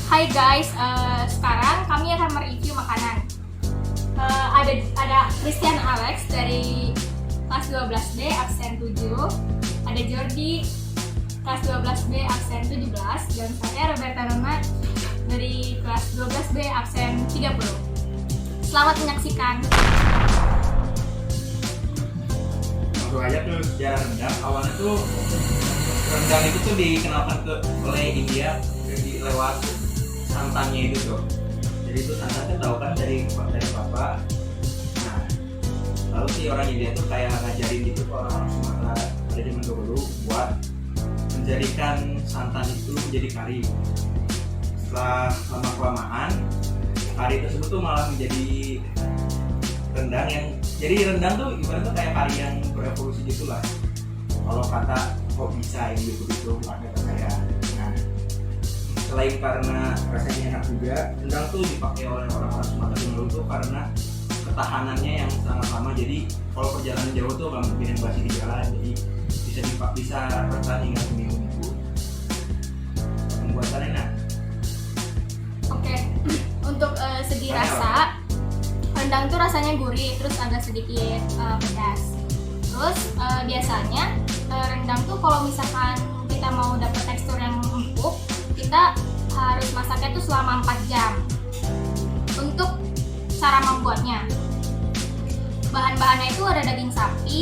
Hai guys, sekarang kami akan mereview makanan. Ada Christian Alex dari kelas 12B absen 7, ada Jordi kelas 12B absen 17, dan saya Roberta Nona dari kelas 12B absen 30. Selamat menyaksikan. Langsung aja tuh sejarah rendang. Awalnya tuh rendang itu tuh dikenalkan oleh India lewat santannya itu tuh. Jadi itu santannya tahu kan dari papa. Nah, lalu si orang India tuh kayak ngajarin gitu ke orang Sumatera pada zaman dulu buat menjadikan santan itu menjadi kari. Setelah lama kelamaan, kari tersebut tuh malah menjadi rendang yang jadi rendang tuh ibaratnya kayak kari yang berevolusi gitulah. Kalau kata kok bisa yang gitu makanya kayak nah, selain karena rasanya enak juga, rendang tuh dipakai oleh orang-orang Sumatera dulu tuh karena ketahanannya yang sangat lama. Jadi kalau perjalanan jauh tuh nggak mungkin yang basi di jalan, jadi bisa bertahan hingga seminggu. Pembuatannya enak. Oke, untuk segi rasa, rendang tuh rasanya gurih, terus agak sedikit pedas. Terus biasanya rendang tuh kalau misalkan kita mau dapat tekstur yang empuk, kita harus masaknya tuh selama 4 jam. Untuk cara membuatnya, bahan-bahannya itu ada daging sapi,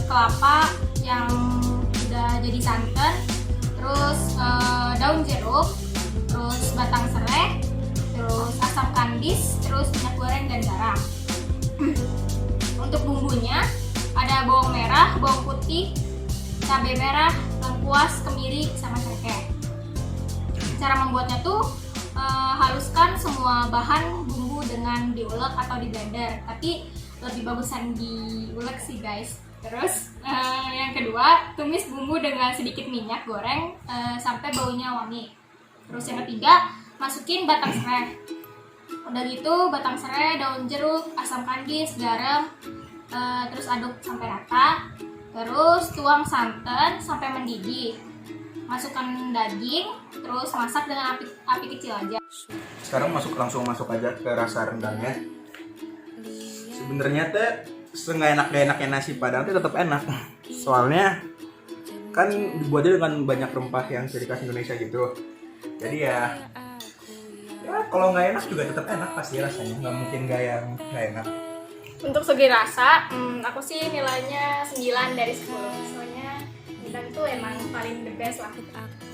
kelapa yang udah jadi santan, terus daun jeruk, terus batang serai, terus asam kandis, terus minyak goreng dan garam. Untuk bumbunya ada bawang merah, bawang putih, cabai merah, lengkuas, kemiri, sama cengkeh. Cara membuatnya tuh haluskan semua bahan bumbu dengan diulek atau di blender, tapi lebih bagusan diulek sih guys. Terus yang kedua, tumis bumbu dengan sedikit minyak goreng sampai baunya wangi. Terus yang ketiga, masukin batang serai. Udah gitu batang serai, daun jeruk, asam kandis, garam, terus aduk sampai rata. Terus tuang santan sampai mendidih. Masukkan daging, terus masak dengan api kecil aja. Sekarang langsung masuk aja ke rasa rendangnya. Sebenarnya teh seenggak enaknya nasi padang tuh tetap enak. Soalnya kan dibuatnya dengan banyak rempah yang ciri khas Indonesia gitu. Jadi ya kalau nggak enak juga tetap enak pasti rasanya. Nggak mungkin nggak enak. Untuk segi rasa, aku sih nilainya 9 dari 10. Soalnya rendang tuh emang paling the best lah.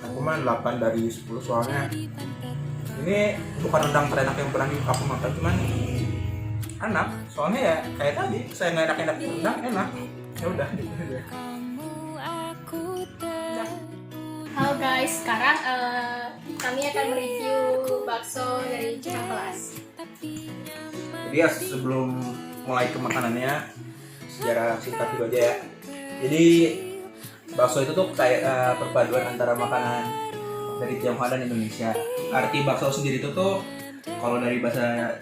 Aku mah 8 dari 10 soalnya ini bukan rendang terenak yang pernah aku makan, cuman enak. Soalnya ya kayak tadi saya nggak enak rendang enak. Ya udah gitu aja. Halo guys, sekarang kami akan mereview bakso dari Cina Kelas. Jadi ya sebelum mulai ke makanannya, sejarah singkat dulu aja ya. Jadi bakso itu tuh kayak perpaduan antara makanan dari Tionghoa dan Indonesia. Arti bakso sendiri itu tuh kalau dari bahasa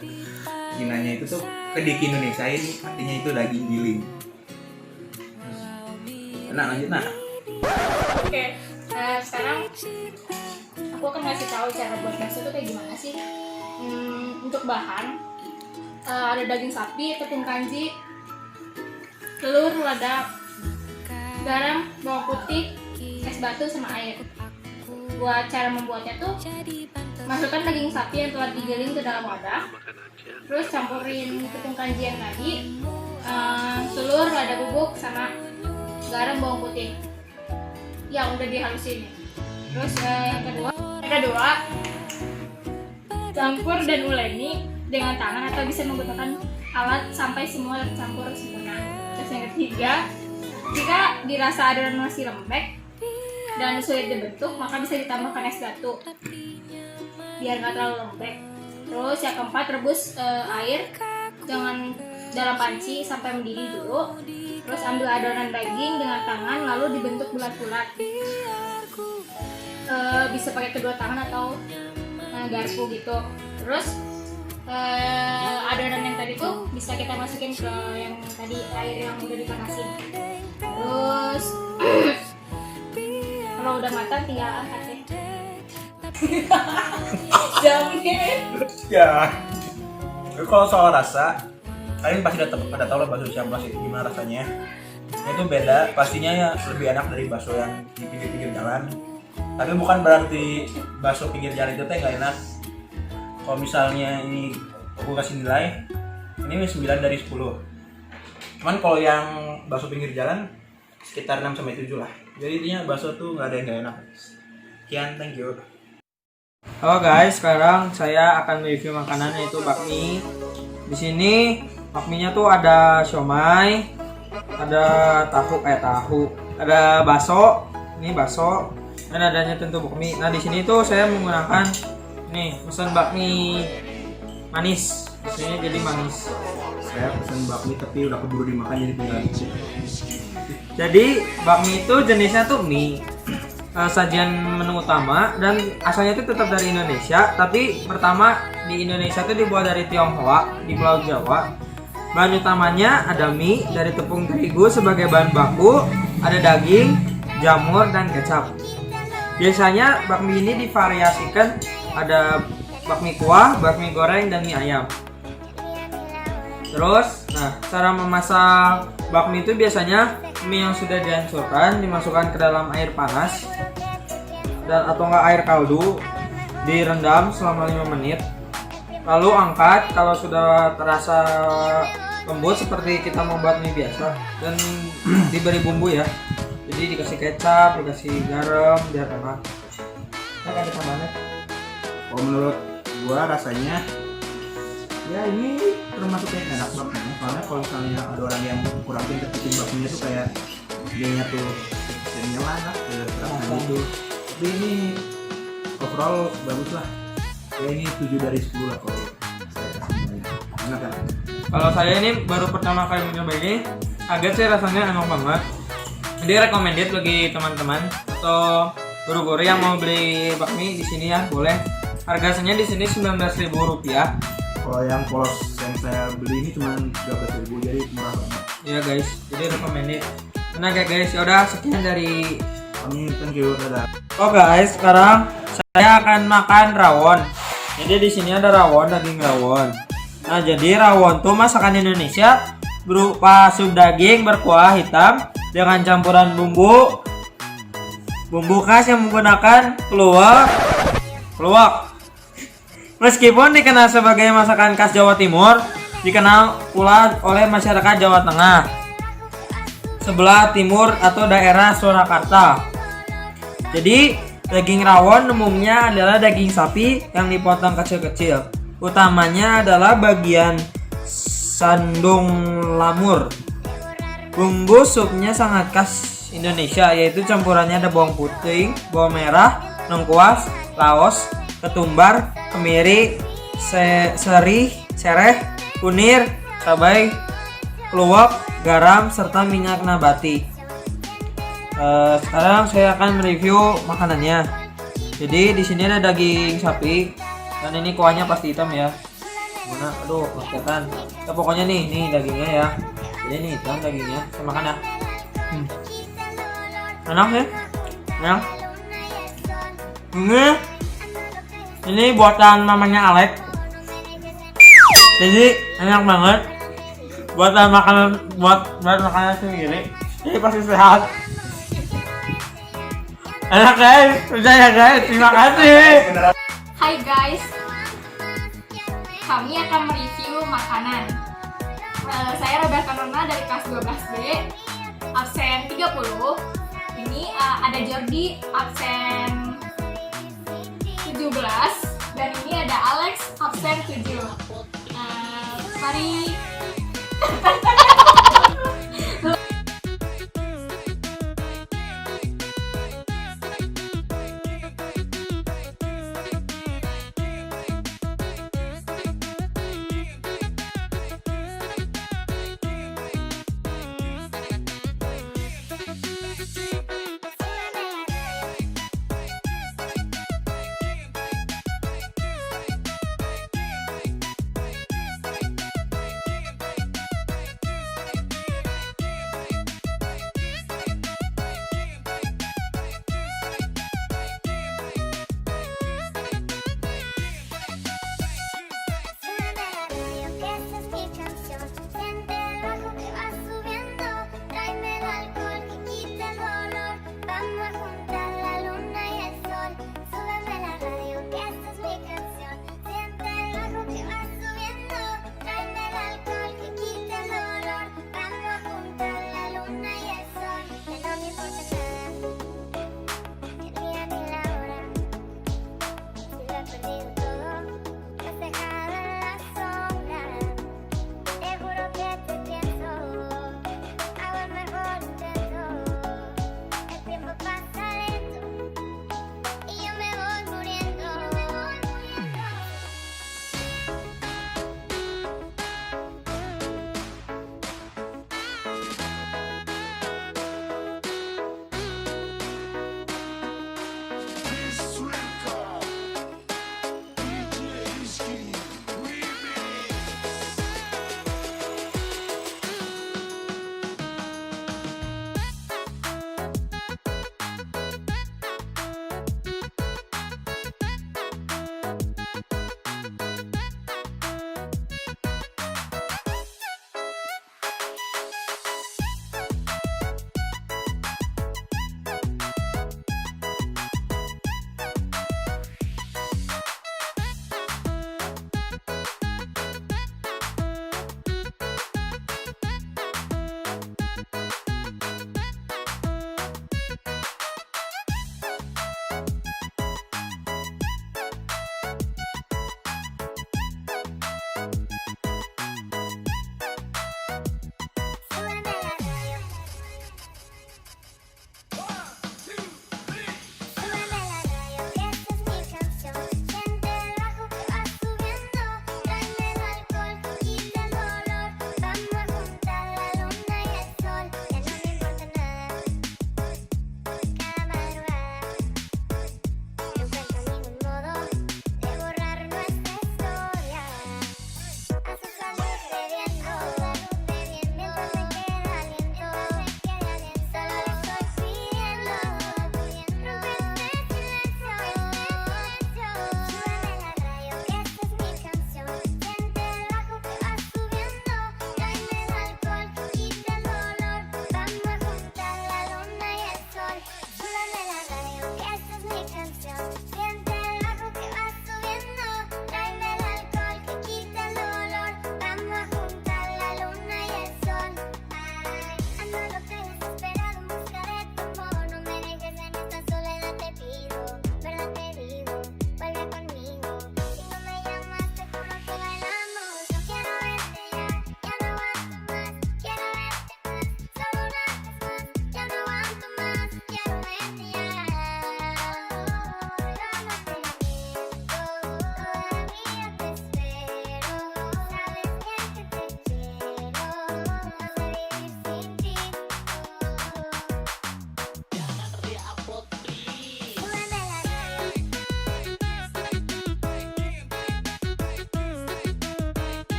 Cinanya itu tuh kedik Indonesiain, artinya itu daging giling. Nah lanjut nah. Oke, sekarang aku akan ngasih tahu cara buat bakso itu kayak gimana sih. Untuk bahan ada daging sapi, tepung kanji, telur, lada, garam, bawang putih, es batu, sama air. Buat cara membuatnya tuh, masukkan daging sapi yang telah digiling ke dalam wadah, terus campurin tepung kanji yang tadi, telur, lada bubuk, sama garam, bawang putih yang udah dihalusin. Terus yang kedua, campur dan uleni dengan tangan atau bisa menggunakan alat sampai semua tercampur sempurna. Terus yang ketiga, jika dirasa adonan masih lembek dan sulit dibentuk, maka bisa ditambahkan es batu biar nggak terlalu lembek. Terus yang keempat, rebus air dengan dalam panci sampai mendidih dulu. Terus ambil adonan daging dengan tangan lalu dibentuk bulat-bulat. Bisa pakai kedua tangan atau garpu gitu. Terus adonan yang tadi tuh bisa kita masukin ke yang tadi air yang udah dipanasin. Terus kalau udah matang tinggal angkat deh. Jamin. Ya. Tapi kalau soal rasa, kalian pasti udah tahu lah bakso Ciamplas itu gimana rasanya. Itu beda, pastinya ya lebih enak dari bakso yang di pinggir-pinggir jalan. Tapi bukan berarti bakso pinggir jalan itu teh nggak enak. Kalau misalnya ini aku kasih nilai, ini 9 dari 10. Cuman kalau yang bakso pinggir jalan sekitar 6 sampai 7 lah. Jadi intinya bakso tuh nggak ada yang nggak enak. Sekian, thank you. Halo guys, sekarang saya akan review makanan yaitu bakmi. Di sini bakminya tuh ada siomay, ada tahu, ada bakso, ini bakso, dan adanya tentu bakmi. Nah di sini tuh saya menggunakan nih pesan bakmi manis. Di sini jadi manis. Saya pesan bakmi tapi udah keburu dimakan jadi tinggal. Jadi bakmi itu jenisnya tuh mie. Sajian menu utama dan asalnya itu tetap dari Indonesia, tapi pertama di Indonesia itu dibuat dari Tionghoa di Pulau Jawa. Bahan utamanya ada mie dari tepung terigu sebagai bahan baku, ada daging, jamur, dan kecap. Biasanya bakmi ini divariasikan, ada bakmi kuah, bakmi goreng, dan mie ayam. Terus, cara memasak bakmi itu biasanya mie yang sudah dihancurkan dimasukkan ke dalam air panas dan atau enggak air kaldu, direndam selama 5 menit. Lalu angkat kalau sudah terasa lembut seperti kita membuat mie biasa, dan diberi bumbu ya. Jadi dikasih kecap, dikasih garam biar enak. Ada tambahannya. Kalau menurut gua rasanya ya ini termasuk yang enak banget, karena kalau misalnya ada orang yang kurang pintar bikin bakminya tuh kayak dia tuh nyelan lah kurang gitu. Tapi ini overall bagus lah ya, ini 7 dari 10 lah kalau saya kasih nilai. Enak kan? Kalau saya ini baru pertama kali mencoba ini, kaget sih rasanya enak banget. Jadi recommended bagi teman-teman atau guru-guru yang mau beli bakmi di sini ya, boleh. Harganya di sini Rp19.000. Kalau yang polos yang saya beli ini cuma 13.000, jadi murah banget. Iya guys, jadi recommended. Nah guys, yaudah sekian dari Kami, thank you, dadah. Oh guys, sekarang saya akan makan rawon. Jadi di sini ada rawon, daging rawon. Nah, jadi rawon tuh masakan Indonesia berupa sup daging berkuah hitam dengan campuran bumbu khas yang menggunakan keluak. Meskipun dikenal sebagai masakan khas Jawa Timur, dikenal pula oleh masyarakat Jawa Tengah, sebelah timur atau daerah Surakarta. Jadi daging rawon umumnya adalah daging sapi yang dipotong kecil-kecil. Utamanya adalah bagian sandung lamur. Bumbu supnya sangat khas Indonesia, yaitu campurannya ada bawang putih, bawang merah, lengkuas, laos, ketumbar, kemiri, sereh, kunir, cabai, keluak, garam, serta minyak nabati. Sekarang saya akan mereview makanannya. Jadi di sini ada daging sapi dan ini kuahnya pasti hitam ya. Mana? Aduh, kelihatan. Ya, pokoknya nih dagingnya ya. Jadi ini hitam dagingnya. Saya makan ya. Enak ya? Enak. Ini buatan mamanya Alek. Jadi enak banget. Buat makanan sendiri. Jadi pasti sehat. Enak guys, percaya guys, terima kasih. Hai guys, kami akan mereview makanan. Saya Rebecca Nona dari kelas 12B, absen 30. Ini ada Jordi, absen 17. Dan ini ada Alex, absen 7. Mari.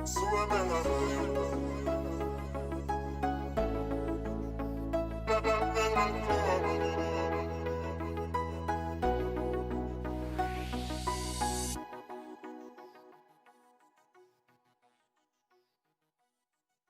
Súbeme la radio.